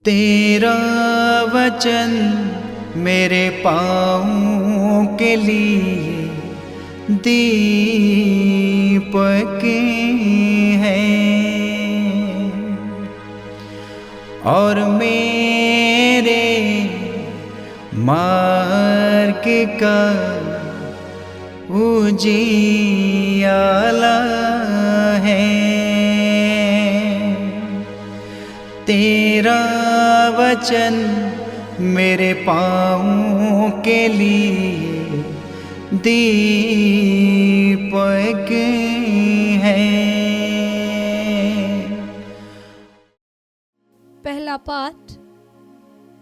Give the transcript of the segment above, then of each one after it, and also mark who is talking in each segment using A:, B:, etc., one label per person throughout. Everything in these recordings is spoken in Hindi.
A: तेरा वचन मेरे पाँव के लिए दीपक है और मेरे मार्ग का उजियाला है। तेरा वचन मेरे पाँव के लिए दीपक है।
B: पहला पाठ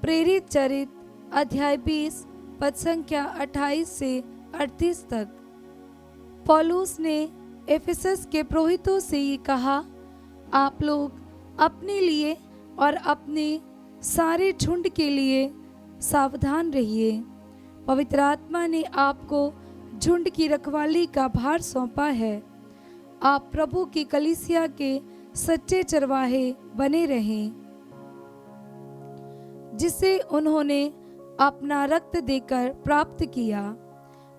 B: प्रेरित चरित अध्याय 20 पद संख्या 28 से 38 तक। पौलुस ने एफेसस के पुरोहितों से ये कहा, आप लोग अपने लिए और अपने सारे झुंड के लिए सावधान रहिए। पवित्र आत्मा ने आपको झुंड की रखवाली का भार सौंपा है। आप प्रभु की कलीसिया के सच्चे चरवाहे बने रहें, जिसे उन्होंने अपना रक्त देकर प्राप्त किया।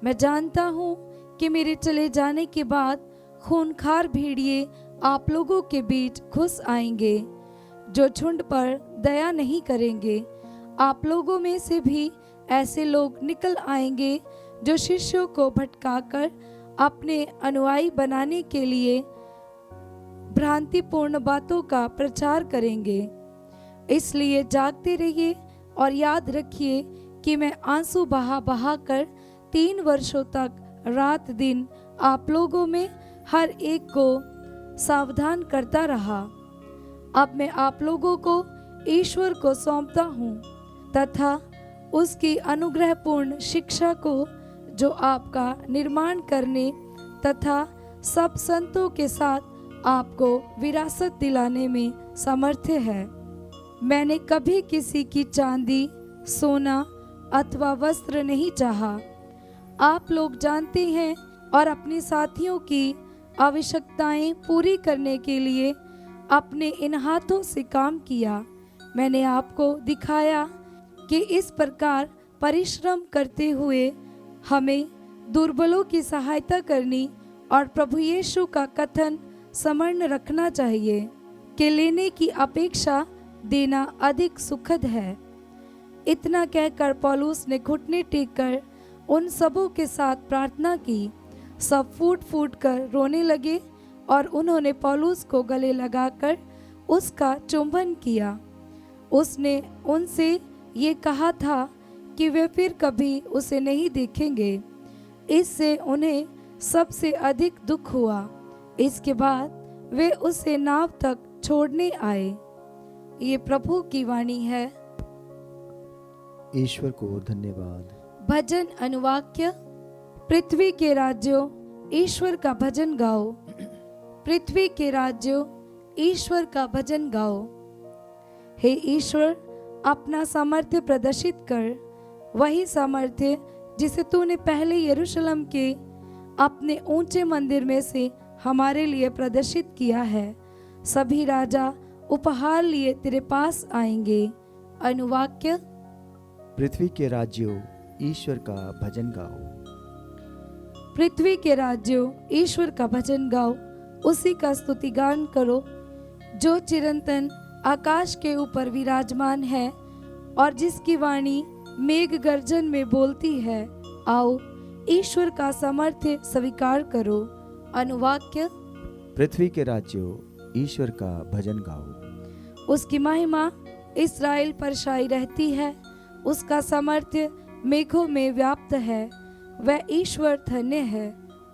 B: मैं जानता हूँ कि मेरे चले जाने के बाद खूंखार भेड़िए आप लोगों के बीच घुस आएंगे, जो झुंड पर दया नहीं करेंगे। आप लोगों में से भी ऐसे लोग निकल आएंगे जो शिष्यों को भटकाकर अपने अनुयायी बनाने के लिए भ्रांतिपूर्ण बातों का प्रचार करेंगे। इसलिए जागते रहिए और याद रखिए कि मैं आंसू बहा बहा कर 3 वर्षों तक रात दिन आप लोगों में हर एक को सावधान करता रहा। अब मैं आप लोगों को ईश्वर को सौंपता हूँ तथा उसकी अनुग्रहपूर्ण शिक्षा को, जो आपका निर्माण करने तथा सब संतों के साथ आपको विरासत दिलाने में समर्थ है। मैंने कभी किसी की चांदी, सोना अथवा वस्त्र नहीं चाहा। आप लोग जानते हैं और अपने साथियों की आवश्यकताएं पूरी करने के लिए अपने इन हाथों से काम किया। मैंने आपको दिखाया कि इस प्रकार परिश्रम करते हुए हमें दुर्बलों की सहायता करनी और प्रभु यीशु का कथन स्मरण रखना चाहिए कि लेने की अपेक्षा देना अधिक सुखद है। इतना कहकर पौलुस ने घुटने टेककर उन सबों के साथ प्रार्थना की। सब फूट फूट कर रोने लगे और उन्होंने पौलुस को गले लगाकर उसका चुंबन किया। उसने उनसे ये कहा था कि वे फिर कभी उसे नहीं देखेंगे। इससे उन्हें सबसे अधिक दुख हुआ। इसके बाद वे उसे नाव तक छोड़ने आए। ये प्रभु की वाणी है।
C: ईश्वर को धन्यवाद।
B: भजन अनुवाक्य। पृथ्वी के राज्यों, ईश्वर का भजन गाओ। पृथ्वी के राज्यों, ईश्वर का भजन गाओ। हे ईश्वर, अपना सामर्थ्य प्रदर्शित कर, वही सामर्थ्य जिसे तूने पहले यरूशलेम के अपने ऊंचे मंदिर में से हमारे लिए प्रदर्शित किया है। सभी राजा उपहार लिए तेरे पास आएंगे। अनुवाक्य।
C: पृथ्वी के राज्यों, ईश्वर का भजन गाओ।
B: पृथ्वी के राज्यों, ईश्वर का भजन गाओ। उसी का स्तुतिगान करो जो चिरंतन आकाश के ऊपर विराजमान है और जिसकी वाणी मेघ गर्जन में बोलती है। आओ ईश्वर का सामर्थ्य स्वीकार करो। अनुवाक्य।
C: पृथ्वी के राज्यों, ईश्वर का भजन गाओ।
B: उसकी महिमा इस्राएल पर छाई रहती है। उसका सामर्थ्य मेघों में व्याप्त है। वह ईश्वर धन्य है।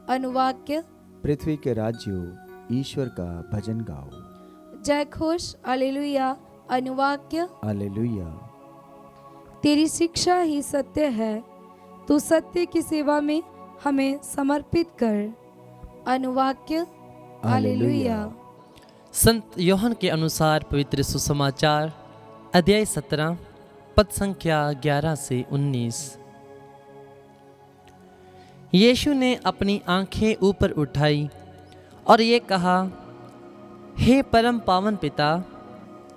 B: अनुवाक्य।
C: पृथ्वी के राज्यों, ईश्वर का भजन गाओ।
B: जय घोष हालेलुया। अनुवाक्य।
C: हालेलुया।
B: तेरी शिक्षा ही सत्य है। तू सत्य की सेवा में हमें समर्पित कर। अनुवाक्य। हालेलुया।
D: संत योहन के अनुसार पवित्र सुसमाचार अध्याय 17 पद संख्या 11 से 19। यीशु ने अपनी आंखें ऊपर उठाई और ये कहा, हे परम पावन पिता,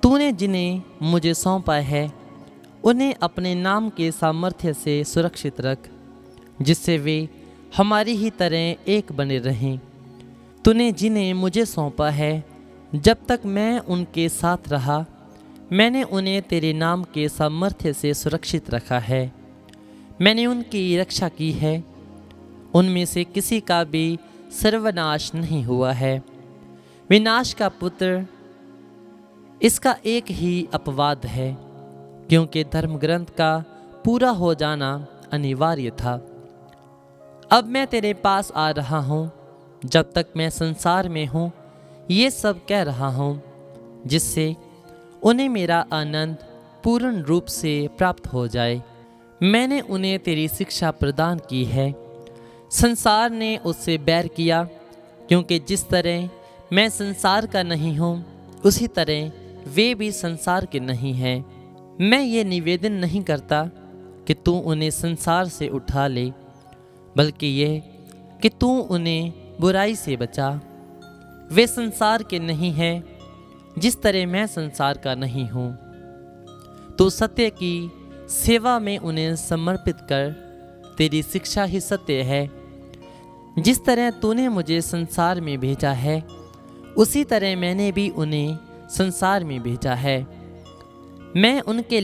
D: तूने जिन्हें मुझे सौंपा है उन्हें अपने नाम के सामर्थ्य से सुरक्षित रख, जिससे वे हमारी ही तरह एक बने रहें। तूने जिन्हें मुझे सौंपा है, जब तक मैं उनके साथ रहा, मैंने उन्हें तेरे नाम के सामर्थ्य से सुरक्षित रखा है। मैंने उनकी रक्षा की है, उनमें से किसी का भी सर्वनाश नहीं हुआ है। विनाश का पुत्र इसका एक ही अपवाद है, क्योंकि धर्म ग्रंथ का पूरा हो जाना अनिवार्य था। अब मैं तेरे पास आ रहा हूँ, जब तक मैं संसार में हूँ ये सब कह रहा हूँ, जिससे उन्हें मेरा आनंद पूर्ण रूप से प्राप्त हो जाए। मैंने उन्हें तेरी शिक्षा प्रदान की है। संसार ने उससे बैर किया, क्योंकि जिस तरह मैं संसार का नहीं हूँ उसी तरह वे भी संसार के नहीं हैं। मैं ये निवेदन नहीं करता कि तू उन्हें संसार से उठा ले, बल्कि यह कि तू उन्हें बुराई से बचा। वे संसार के नहीं हैं, जिस तरह मैं संसार का नहीं हूँ। तू सत्य की सेवा में उन्हें समर्पित कर, तेरी शिक्षा ही सत्य है। जिस तरह तूने मुझे संसार में भेजा है, उसी तरह मैंने भी उन्हें संसार में भेजा है। मैं उनके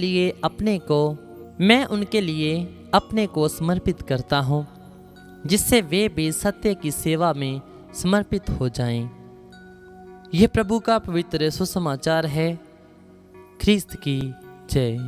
D: लिए अपने को समर्पित करता हूँ, जिससे वे भी सत्य की सेवा में समर्पित हो जाएं। यह प्रभु का पवित्र सुसमाचार है। ख्रीस्त की जय।